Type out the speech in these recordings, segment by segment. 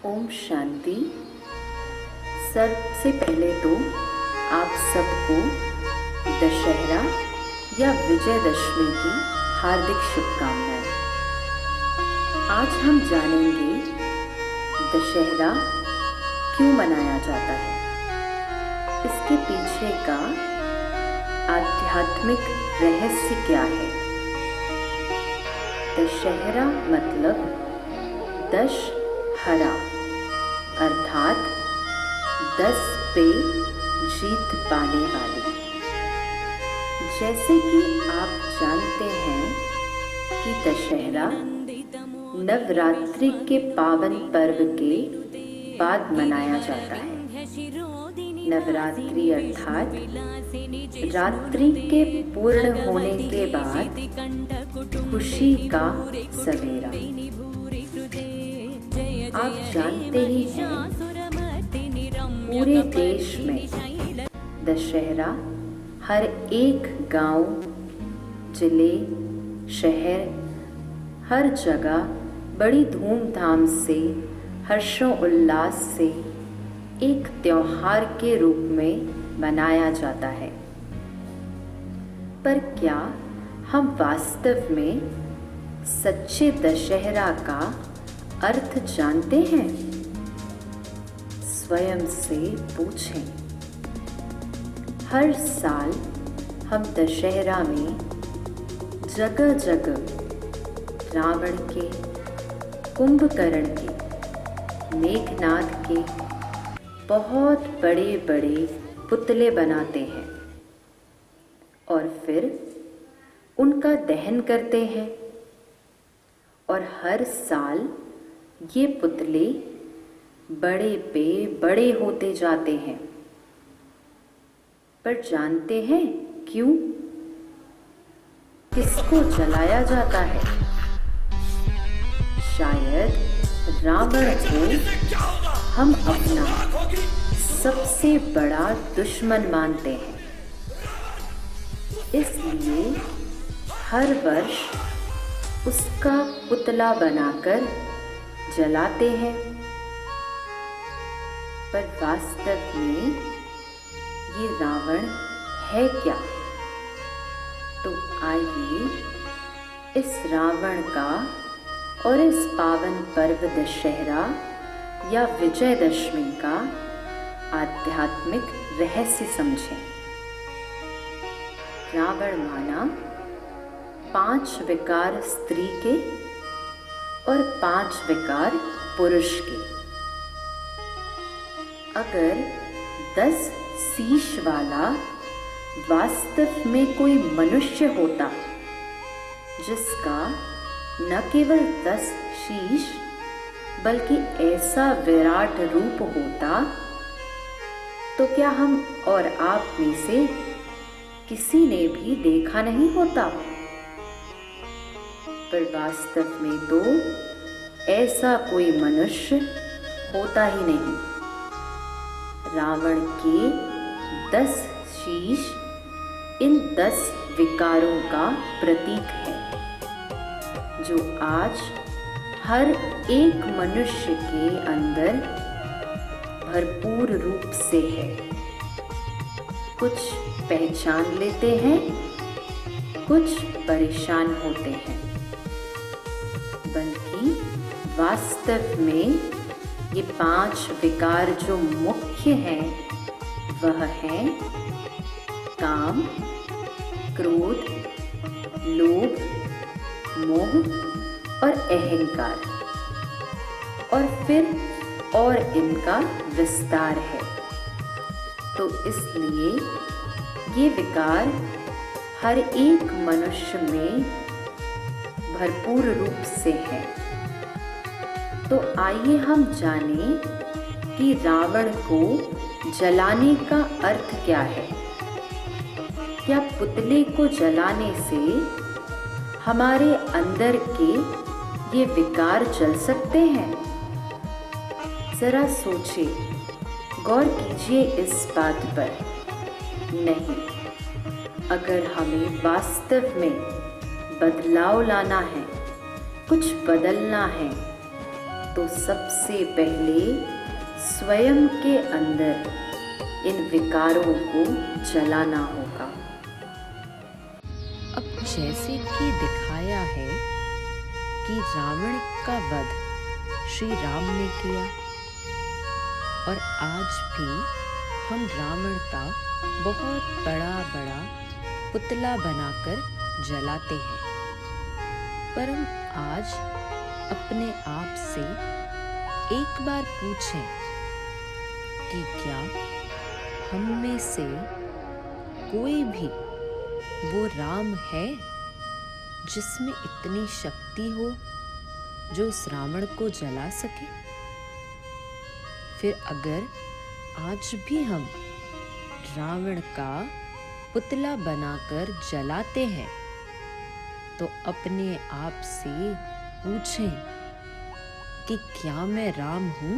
ओम शांति। सबसे पहले तो आप सबको दशहरा या विजयदशमी की हार्दिक शुभकामनाएं। आज हम जानेंगे दशहरा क्यों मनाया जाता है, इसके पीछे का आध्यात्मिक रहस्य क्या है। दशहरा मतलब दशहरा अर्थात 10 पे जीत पाने वाली। जैसे कि आप जानते हैं कि दशहरा नवरात्रि के पावन पर्व के बाद मनाया जाता है। नवरात्रि अर्थात रात्रि के पूर्ण होने के बाद खुशी का सवेरा। आप जानते ही हैं पूरे देश में दशहरा हर एक गांव, जिले, शहर, हर जगह बड़ी धूमधाम से, हर्षोल्लास से एक त्योहार के रूप में मनाया जाता है। पर क्या हम वास्तव में सच्चे दशहरा का अर्थ जानते हैं? स्वयं से पूछें। हर साल हम दशहरा में जगह जगह रावण के, कुंभकर्ण के, मेघनाद के बहुत बड़े बड़े पुतले बनाते हैं और फिर उनका दहन करते हैं। और हर साल ये पुतले बड़े पे बड़े होते जाते हैं। पर जानते हैं क्यों? किसको जलाया जाता है? शायद रावण को हम अपना सबसे बड़ा दुश्मन मानते हैं। इसलिए हर वर्ष उसका पुतला बनाकर जलाते हैं। पर वास्तव में ये रावण है क्या? तो आइए इस रावण का और इस पावन पर्व दशहरा या विजयदशमी का आध्यात्मिक रहस्य समझें। रावण माना 5 विकार स्त्री के और 5 विकार पुरुष के। अगर 10 शीश वाला वास्तव में कोई मनुष्य होता जिसका न केवल 10 शीश बल्कि ऐसा विराट रूप होता, तो क्या हम और आप में से किसी ने भी देखा नहीं होता? पर वास्तव में तो ऐसा कोई मनुष्य होता ही नहीं। रावण के 10 शीश इन 10 विकारों का प्रतीक है, जो आज हर एक मनुष्य के अंदर भरपूर रूप से है। कुछ पहचान लेते हैं, कुछ परेशान होते हैं, बल्कि वास्तव में ये 5 विकार जो मुख्य हैं वह हैं काम, क्रोध, लोभ, मोह और अहंकार। और फिर और इनका विस्तार है। तो इसलिए ये विकार हर एक मनुष्य में भरपूर रूप से है। तो आइए हम जानें कि रावण को जलाने का अर्थ क्या है। क्या पुतले को जलाने से हमारे अंदर के ये विकार जल सकते हैं? जरा सोचिए, गौर कीजिए इस बात पर। नहीं, अगर हमें वास्तव में बदलाव लाना है, कुछ बदलना है, तो सबसे पहले स्वयं के अंदर इन विकारों को जलाना होगा। अब जैसे कि दिखाया है कि रावण का वध श्री राम ने किया, और आज भी हम रावण का बहुत बड़ा बड़ा पुतला बनाकर जलाते हैं। पर हम आज अपने आप से एक बार पूछें कि क्या हम में से कोई भी वो राम है जिसमें इतनी शक्ति हो जो उस रावण को जला सके? फिर अगर आज भी हम रावण का पुतला बनाकर जलाते हैं तो अपने आप से पूछें कि क्या मैं राम हूं?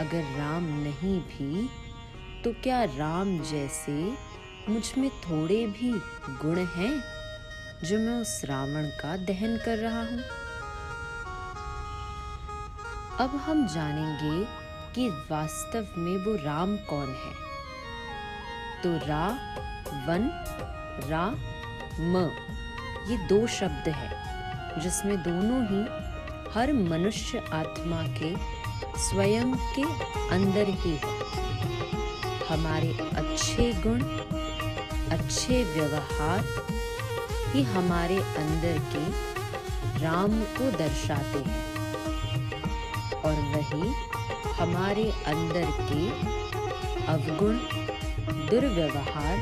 अगर राम नहीं भी तो क्या राम जैसे मुझ में थोड़े भी गुण हैं जो मैं उस रावण का दहन कर रहा हूं? अब हम जानेंगे कि वास्तव में वो राम कौन है। तो रा वन रा म ये दो शब्द हैं जिसमें दोनों ही हर मनुष्य आत्मा के स्वयं के अंदर ही है। हमारे अच्छे गुण, अच्छे व्यवहार ही हमारे अंदर के राम को दर्शाते हैं, और वही हमारे अंदर के अवगुण, दुर्व्यवहार,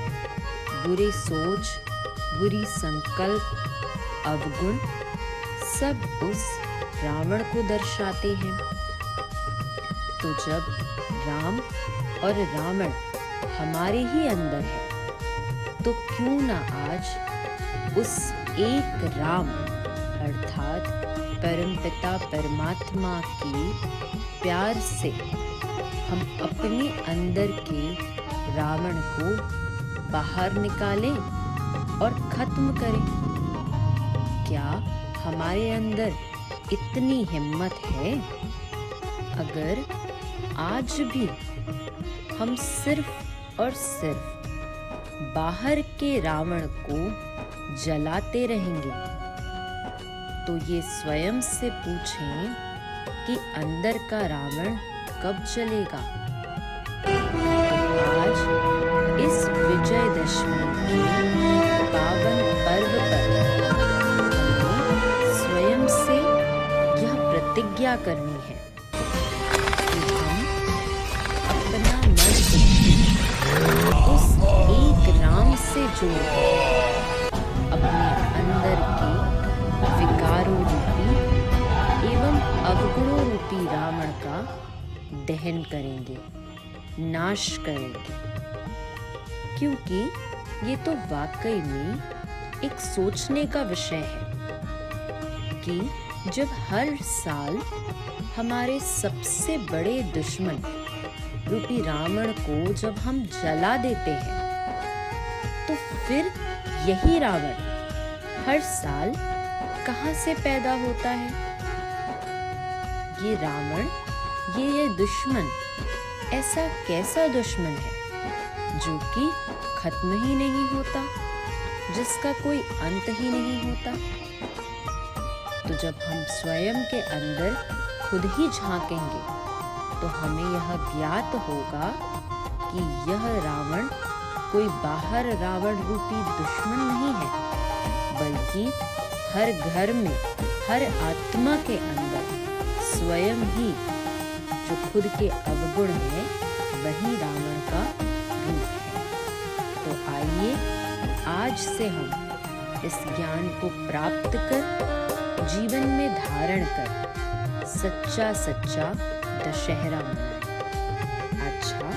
बुरी सोच, बुरी संकल्प, अवगुण सब उस रावण को दर्शाते हैं। तो जब राम और रावण हमारे ही अंदर है तो क्यों ना आज उस एक राम अर्थात परमपिता परमात्मा के प्यार से हम अपने अंदर के रावण को बाहर निकालें और खत्म करें। क्या हमारे अंदर इतनी हिम्मत है? अगर आज भी हम सिर्फ और सिर्फ बाहर के रावण को जलाते रहेंगे तो ये स्वयं से पूछें कि अंदर का रावण कब जलेगा। आज इस विजयदशमी के पावन पर्व पर हमें स्वयं से यह प्रतिज्ञा करनी है कि हम अपना मन उस एक राम से जोड़कर अपने अंदर के विकारों रूपी एवं अवगुणों रूपी रावण का दहन करेंगे, नाश करेंगे। क्योंकि ये तो वाकई में एक सोचने का विषय है कि जब हर साल हमारे सबसे बड़े दुश्मन रूपी रावण को जब हम जला देते हैं तो फिर यही रावण हर साल कहाँ से पैदा होता है? ये रावण, ये दुश्मन ऐसा कैसा दुश्मन है जो कि खत्म ही नहीं होता, जिसका कोई अंत ही नहीं होता? तो जब हम स्वयं के अंदर खुद ही झांकेंगे तो हमें यह ज्ञात होगा कि यह रावण कोई बाहर रावण रूपी दुश्मन नहीं है, बल्कि हर घर में, हर आत्मा के अंदर स्वयं ही जो खुद के अवगुण है वही रावण का रूप है। तो आइए आज से हम इस ज्ञान को प्राप्त कर जीवन में धारण कर सच्चा सच्चा दशहरा मनाएं। अच्छा।